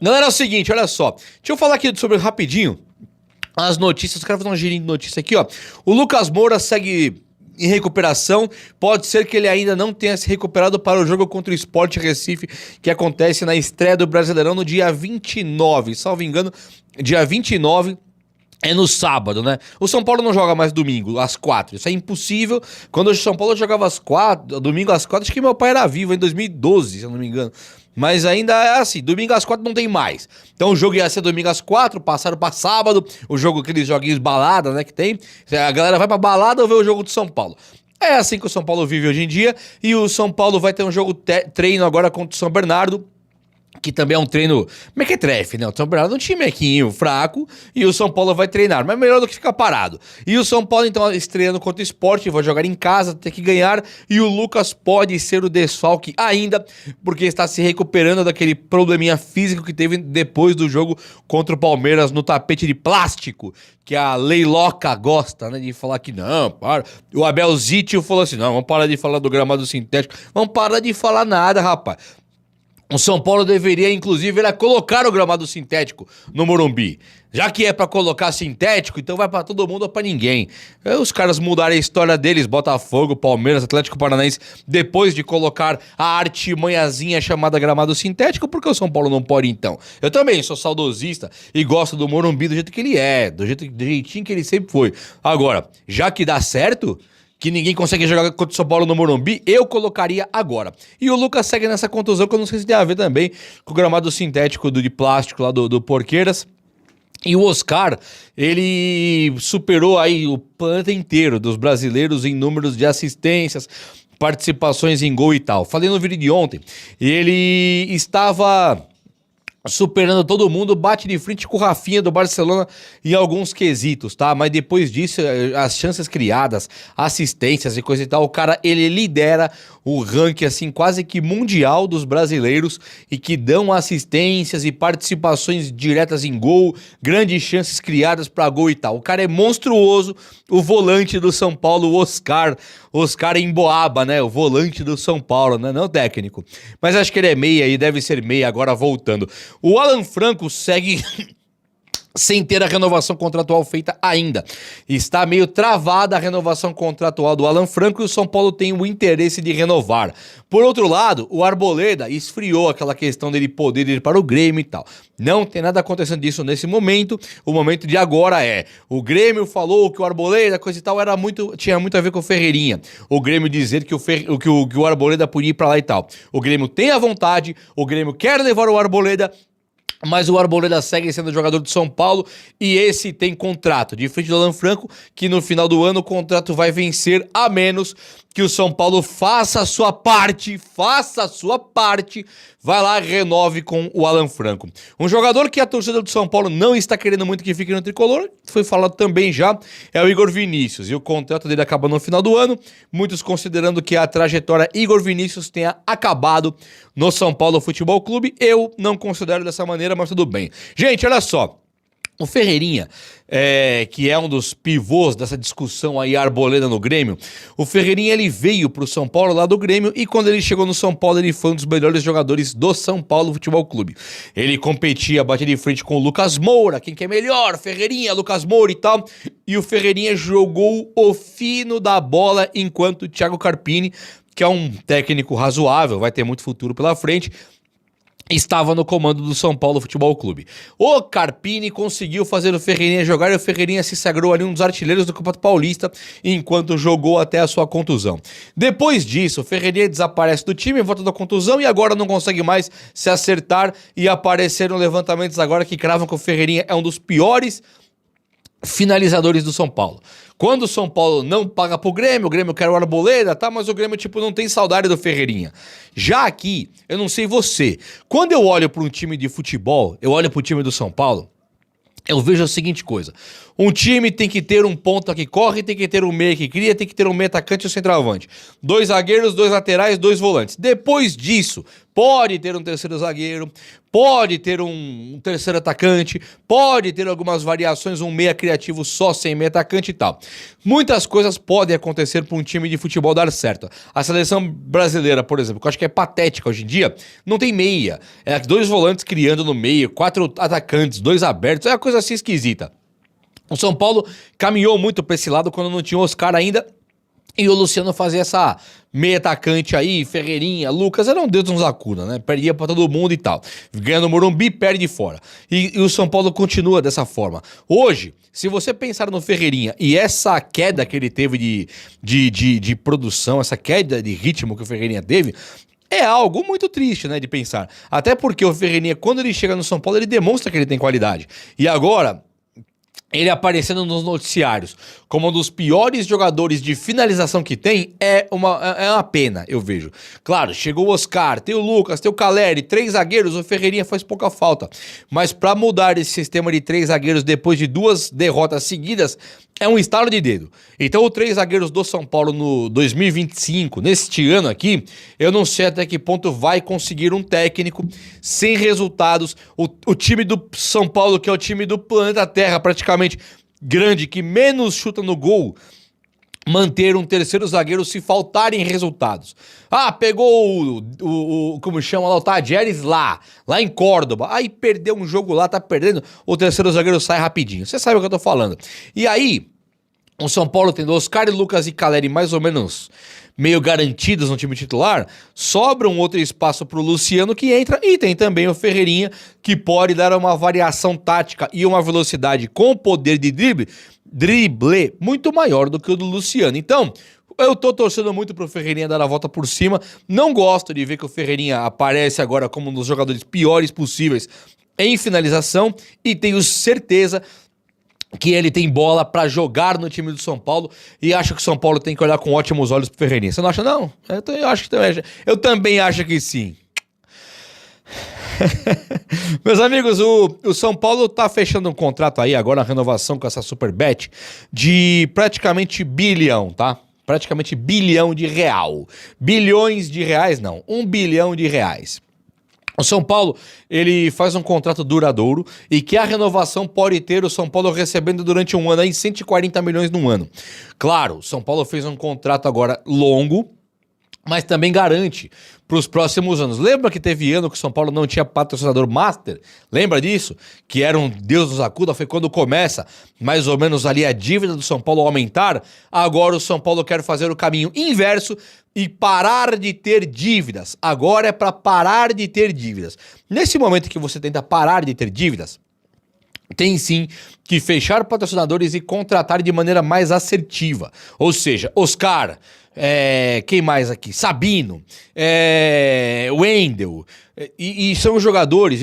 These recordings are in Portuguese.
Galera, é o seguinte, olha só. Deixa eu falar aqui sobre rapidinho as notícias. Quero fazer um girinho de notícia aqui, ó. O Lucas Moura segue em recuperação. Pode ser que ele ainda não tenha se recuperado para o jogo contra o Sport Recife, que acontece na estreia do Brasileirão no dia 29. Salvo engano, dia 29 é no sábado, né? O São Paulo não joga mais domingo, às 4. Isso é impossível. Quando o São Paulo jogava às 4, domingo às 4, acho que meu pai era vivo em 2012, se eu não me engano. Mas ainda é assim, domingo às 4 não tem mais. Então o jogo ia ser domingo às 4, passaram pra sábado, o jogo, aqueles joguinhos balada, né, que tem. A galera vai pra balada ou vê o jogo do São Paulo. É assim que o São Paulo vive hoje em dia. E o São Paulo vai ter um jogo treino agora contra o São Bernardo, que também é um treino mequetrefe, né? O São Bernardo é um timequinho fraco e o São Paulo vai treinar, mas melhor do que ficar parado. E o São Paulo, então, estreando contra o Sport, vai jogar em casa, tem que ganhar, e o Lucas pode ser o desfalque ainda, porque está se recuperando daquele probleminha físico que teve depois do jogo contra o Palmeiras no tapete de plástico, que a Leiloca gosta, né, de falar que não, para. O Abel Zitio falou assim, não, vamos parar de falar do gramado sintético, vamos parar de falar nada, rapaz. O São Paulo deveria, inclusive, colocar o gramado sintético no Morumbi. Já que é pra colocar sintético, então vai pra todo mundo ou pra ninguém. Os caras mudarem a história deles, Botafogo, Palmeiras, Atlético Paranaense, depois de colocar a artimanhazinha chamada gramado sintético, porque o São Paulo não pode então? Eu também sou saudosista e gosto do Morumbi do jeito que ele é, do jeitinho que ele sempre foi. Agora, já que dá certo, que ninguém consegue jogar contra o São Paulo no Morumbi, eu colocaria agora. E o Lucas segue nessa contusão, que eu não sei se tem a ver também com o gramado sintético de plástico lá do Porqueiras. E o Oscar, ele superou aí o planeta inteiro dos brasileiros em números de assistências, participações em gol e tal. Falei no vídeo de ontem, ele estava superando todo mundo, bate de frente com o Rafinha do Barcelona em alguns quesitos, tá? Mas depois disso, as chances criadas, assistências e coisa e tal, o cara, ele lidera o ranking, assim, quase que mundial dos brasileiros e que dão assistências e participações diretas em gol, grandes chances criadas pra gol e tal. O cara é monstruoso, o volante do São Paulo, o Oscar Emboaba, né? O volante do São Paulo, né? Não o técnico. Mas acho que ele é meia e deve ser meia agora voltando. O Alan Franco segue sem ter a renovação contratual feita ainda. Está meio travada a renovação contratual do Alan Franco e o São Paulo tem o interesse de renovar. Por outro lado, o Arboleda esfriou aquela questão dele poder ir para o Grêmio e tal. Não tem nada acontecendo disso nesse momento. O momento de agora é: o Grêmio falou que o Arboleda, coisa e tal, tinha muito a ver com o Ferreirinha. O Grêmio dizer que o Arboleda podia ir para lá e tal. O Grêmio tem a vontade, o Grêmio quer levar o Arboleda, mas o Arboleda segue sendo jogador do São Paulo e esse tem contrato, diferente do Alan Franco, que no final do ano o contrato vai vencer, a menos que o São Paulo faça a sua parte, vai lá e renove com o Alan Franco. Um jogador que a torcida do São Paulo não está querendo muito que fique no tricolor, foi falado também já, é o Igor Vinícius, e o contrato dele acaba no final do ano, muitos considerando que a trajetória Igor Vinícius tenha acabado no São Paulo Futebol Clube. Eu não considero dessa maneira, mas tudo bem. Gente, olha só. O Ferreirinha, que é um dos pivôs dessa discussão aí, Arboleda no Grêmio, o Ferreirinha, ele veio pro São Paulo lá do Grêmio e quando ele chegou no São Paulo, ele foi um dos melhores jogadores do São Paulo Futebol Clube. Ele competia, batia de frente com o Lucas Moura, quem que é melhor? Ferreirinha, Lucas Moura e tal, e o Ferreirinha jogou o fino da bola, enquanto o Thiago Carpini, que é um técnico razoável, vai ter muito futuro pela frente, estava no comando do São Paulo Futebol Clube. O Carpini conseguiu fazer o Ferreirinha jogar e o Ferreirinha se sagrou ali um dos artilheiros do Campeonato Paulista enquanto jogou até a sua contusão. Depois disso, o Ferreirinha desaparece do time, volta da contusão e agora não consegue mais se acertar e apareceram levantamentos agora que cravam que o Ferreirinha é um dos piores finalizadores do São Paulo. Quando o São Paulo não paga pro Grêmio, o Grêmio quer o Arboleda, tá? Mas o Grêmio, não tem saudade do Ferreirinha. Já aqui, eu não sei você, quando eu olho para um time de futebol, eu olho pro time do São Paulo, eu vejo a seguinte coisa: um time tem que ter um ponta que corre, tem que ter um meia que cria, tem que ter um meia atacante e um centroavante. 2 zagueiros, 2 laterais, 2 volantes. Depois disso, pode ter um terceiro zagueiro, pode ter um terceiro atacante, pode ter algumas variações, um meia criativo só sem meia atacante e tal. Muitas coisas podem acontecer para um time de futebol dar certo. A seleção brasileira, por exemplo, que eu acho que é patética hoje em dia, não tem meia. É 2 volantes criando no meio, 4 atacantes, 2 abertos, é uma coisa assim esquisita. O São Paulo caminhou muito para esse lado quando não tinha o Oscar ainda. E o Luciano fazia essa meia atacante aí, Ferreirinha, Lucas, era um deus nos acuda, né? Perdia pra todo mundo e tal. Ganha no Morumbi, perde fora. E o São Paulo continua dessa forma. Hoje, se você pensar no Ferreirinha e essa queda que ele teve de produção, essa queda de ritmo que o Ferreirinha teve, é algo muito triste, né, de pensar. Até porque o Ferreirinha, quando ele chega no São Paulo, ele demonstra que ele tem qualidade. E agora, ele aparecendo nos noticiários como um dos piores jogadores de finalização que tem é uma pena, eu vejo. Claro, chegou o Oscar, tem o Lucas, tem o Caleri, 3 zagueiros, o Ferreirinha faz pouca falta. Mas para mudar esse sistema de 3 zagueiros depois de 2 derrotas seguidas, é um estalo de dedo. Então o 3 zagueiros do São Paulo no 2025, neste ano aqui, eu não sei até que ponto vai conseguir um técnico sem resultados. O time do São Paulo, que é o time do planeta Terra praticamente grande, que menos chuta no gol, manter um terceiro zagueiro se faltarem resultados. Ah, pegou como chama lá, o Tadjeres lá em Córdoba. Aí perdeu um jogo lá, tá perdendo, o terceiro zagueiro sai rapidinho. Você sabe o que eu tô falando. E aí, o São Paulo tendo Oscar, Lucas e Caleri mais ou menos meio garantidos no time titular, sobra um outro espaço pro Luciano que entra, e tem também o Ferreirinha, que pode dar uma variação tática e uma velocidade com poder de drible muito maior do que o do Luciano. Então, eu tô torcendo muito pro Ferreirinha dar a volta por cima. Não gosto de ver que o Ferreirinha aparece agora como um dos jogadores piores possíveis em finalização, e tenho certeza que ele tem bola pra jogar no time do São Paulo, e acho que o São Paulo tem que olhar com ótimos olhos pro Ferreirinha. Você não acha, não? Eu também acho que sim. Meus amigos, o São Paulo tá fechando um contrato aí agora, a renovação com essa Superbet de praticamente bilhão, tá? Praticamente bilhão de real. Bilhões de reais, não. 1 bilhão de reais. O São Paulo, ele faz um contrato duradouro e que a renovação pode ter o São Paulo recebendo durante um ano aí 140 milhões no ano. Claro, o São Paulo fez um contrato agora longo, mas também garante para os próximos anos. Lembra que teve ano que o São Paulo não tinha patrocinador master? Lembra disso? Que era um Deus nos acuda, foi quando começa mais ou menos ali a dívida do São Paulo aumentar. Agora o São Paulo quer fazer o caminho inverso e parar de ter dívidas. Agora é para parar de ter dívidas. Nesse momento que você tenta parar de ter dívidas, tem sim que fechar patrocinadores e contratar de maneira mais assertiva. Ou seja, Oscar, quem mais aqui? Sabino, Wendel, e são jogadores,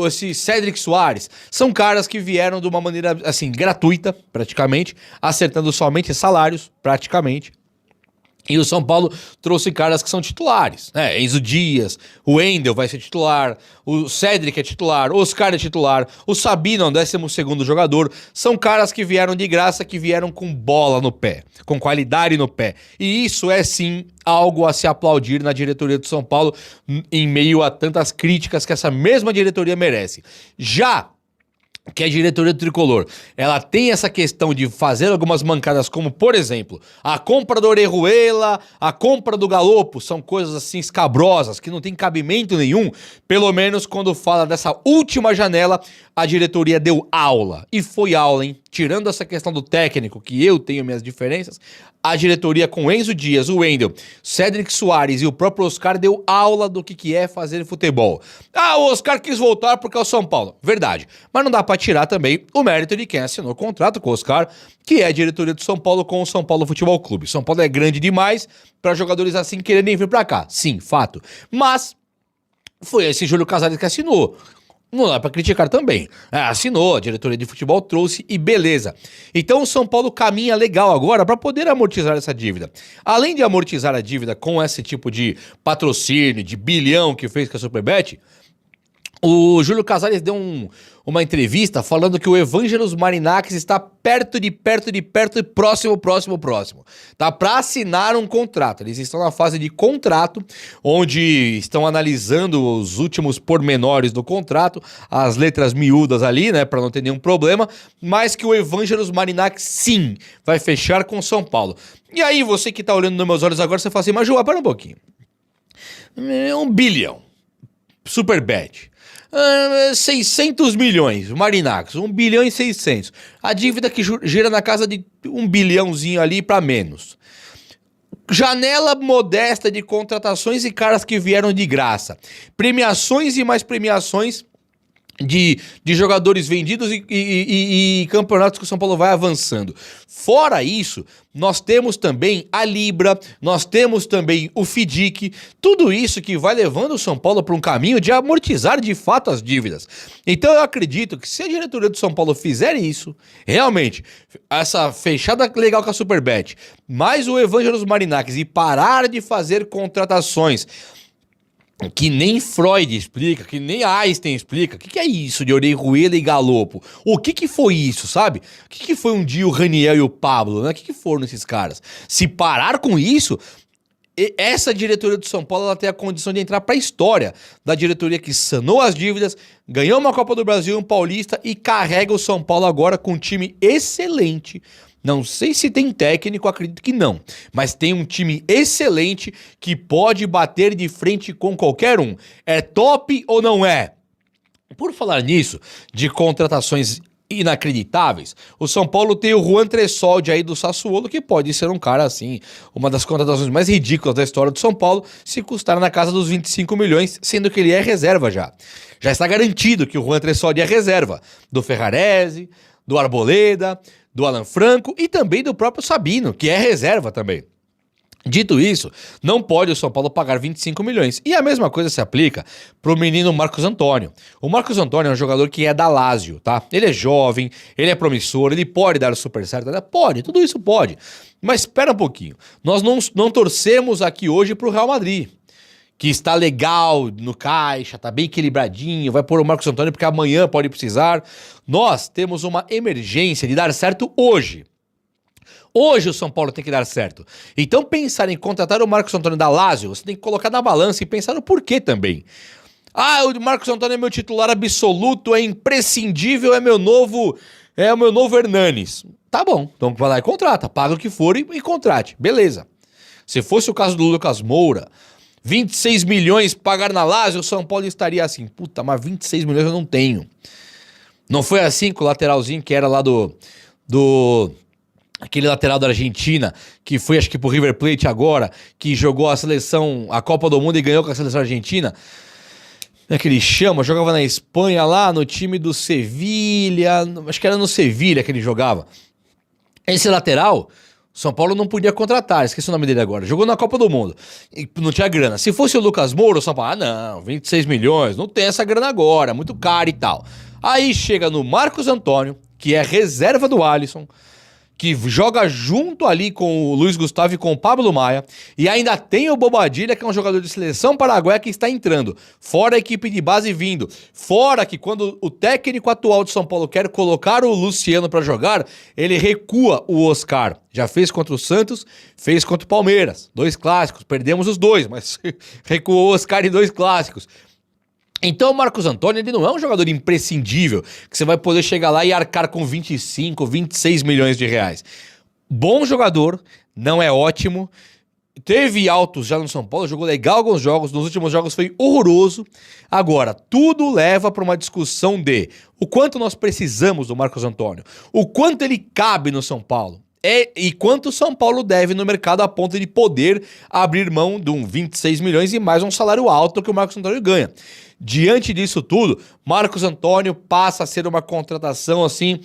esse Cédric Soares, são caras que vieram de uma maneira assim, gratuita, praticamente, acertando somente salários, praticamente. E o São Paulo trouxe caras que são titulares, né? Enzo Dias, o Wendel vai ser titular, o Cédric é titular, o Oscar é titular, o Sabino é o 12º jogador. São caras que vieram de graça, que vieram com bola no pé, com qualidade no pé. E isso é sim algo a se aplaudir na diretoria do São Paulo, em meio a tantas críticas que essa mesma diretoria merece. Já que a diretoria do Tricolor, ela tem essa questão de fazer algumas mancadas, como, por exemplo, a compra do Orejuela, a compra do Galopo, são coisas assim escabrosas, que não tem cabimento nenhum. Pelo menos quando fala dessa última janela, a diretoria deu aula. E foi aula, hein? Tirando essa questão do técnico, que eu tenho minhas diferenças, a diretoria com Enzo Dias, o Wendel, Cédric Soares e o próprio Oscar deu aula do que é fazer futebol. Ah, o Oscar quis voltar porque é o São Paulo. Verdade. Mas não dá pra tirar também o mérito de quem assinou o contrato com o Oscar, que é a diretoria do São Paulo com o São Paulo Futebol Clube. São Paulo é grande demais para jogadores assim quererem vir pra cá. Sim, fato. Mas foi esse Júlio Casares que assinou. Não dá pra criticar também. Assinou, a diretoria de futebol trouxe e beleza. Então o São Paulo caminha legal agora para poder amortizar essa dívida. Além de amortizar a dívida com esse tipo de patrocínio, de bilhão que fez com a Superbet, O Júlio Casares deu uma entrevista falando que o Evangelos Marinakis está perto de próximo. Tá para assinar um contrato. Eles estão na fase de contrato, onde estão analisando os últimos pormenores do contrato, as letras miúdas ali, né, para não ter nenhum problema, mas que o Evangelos Marinakis sim vai fechar com São Paulo. E aí você que tá olhando nos meus olhos agora, você fala assim, mas João, para um pouquinho. 1 bilhão. Super bad. 600 milhões, Marinakis, 1 bilhão e 600. A dívida que gira na casa de 1 bilhãozinho ali para menos. Janela modesta de contratações e caras que vieram de graça. Premiações e mais premiações de jogadores vendidos e campeonatos que o São Paulo vai avançando. Fora isso, nós temos também a Libra, nós temos também o FIDIC, tudo isso que vai levando o São Paulo para um caminho de amortizar de fato as dívidas. Então eu acredito que se a diretoria do São Paulo fizer isso, realmente, essa fechada legal com a Superbet, mais o Evangelos Marinakis e parar de fazer contratações que nem Freud explica, que nem Einstein explica. O que é isso de Orejuela e Galopo? O que foi isso, sabe? O que foi um dia o Raniel e o Pablo, né? O que foram esses caras? Se parar com isso, essa diretoria do São Paulo ela tem a condição de entrar para a história da diretoria que sanou as dívidas, ganhou uma Copa do Brasil, um Paulista e carrega o São Paulo agora com um time excelente. Não sei se tem técnico, acredito que não, mas tem um time excelente que pode bater de frente com qualquer um. É top ou não é? Por falar nisso, de contratações inacreditáveis, o São Paulo tem o Juan Tressoldi aí do Sassuolo, que pode ser um cara assim, uma das contratações mais ridículas da história do São Paulo, se custar na casa dos 25 milhões, sendo que ele é reserva já. Já está garantido que o Juan Tressoldi é reserva do Ferrarese, do Arboleda, do Alan Franco e também do próprio Sabino, que é reserva também. Dito isso, não pode o São Paulo pagar 25 milhões. E a mesma coisa se aplica pro menino Marcos Antônio. O Marcos Antônio é um jogador que é da Lazio, tá? Ele é jovem, ele é promissor, ele pode dar super certo, né? Pode, tudo isso pode. Mas espera um pouquinho. Nós não torcemos aqui hoje pro Real Madrid, que está legal no caixa, tá bem equilibradinho, vai pôr o Marcos Antônio porque amanhã pode precisar. Nós temos uma emergência de dar certo hoje. Hoje o São Paulo tem que dar certo. Então pensar em contratar o Marcos Antônio da Lazio, você tem que colocar na balança e pensar no porquê também. Ah, o Marcos Antônio é meu titular absoluto, é imprescindível, é o meu novo Hernanes. Tá bom, então vai lá e contrata, paga o que for e contrate, beleza. Se fosse o caso do Lucas Moura, 26 milhões pagar na Lazio, o São Paulo estaria assim, puta, mas 26 milhões eu não tenho. Não foi assim com o lateralzinho que era lá aquele lateral da Argentina, que foi acho que pro River Plate agora, que jogou a seleção, a Copa do Mundo e ganhou com a seleção argentina. Como é que ele chama? Jogava na Espanha lá, no time do Sevilha, acho que era no Sevilha que ele jogava. Esse lateral, São Paulo não podia contratar, esqueci o nome dele agora. Jogou na Copa do Mundo e não tinha grana. Se fosse o Lucas Moura, o São Paulo, não, 26 milhões, não tem essa grana agora, é muito caro e tal. Aí chega no Marcos Antônio, que é reserva do Alisson, que joga junto ali com o Luiz Gustavo e com o Pablo Maia, e ainda tem o Bobadilha, que é um jogador de seleção paraguaia que está entrando, fora a equipe de base vindo, fora que quando o técnico atual de São Paulo quer colocar o Luciano para jogar, ele recua o Oscar. Já fez contra o Santos, fez contra o Palmeiras, 2 clássicos, perdemos os 2, mas recuou o Oscar em 2 clássicos. Então o Marcos Antônio, ele não é um jogador imprescindível, que você vai poder chegar lá e arcar com 25, 26 milhões de reais. Bom jogador, não é ótimo, teve altos já no São Paulo, jogou legal alguns jogos, nos últimos jogos foi horroroso. Agora, tudo leva para uma discussão de o quanto nós precisamos do Marcos Antônio, o quanto ele cabe no São Paulo. E quanto o São Paulo deve no mercado a ponto de poder abrir mão de 26 milhões e mais um salário alto que o Marcos Antônio ganha. Diante disso tudo, Marcos Antônio passa a ser uma contratação assim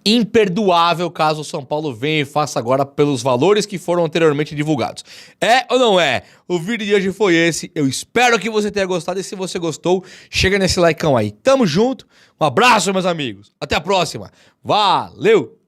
imperdoável caso o São Paulo venha e faça agora pelos valores que foram anteriormente divulgados. É ou não é? O vídeo de hoje foi esse. Eu espero que você tenha gostado e se você gostou, chega nesse likeão aí. Tamo junto. Um abraço, meus amigos. Até a próxima. Valeu!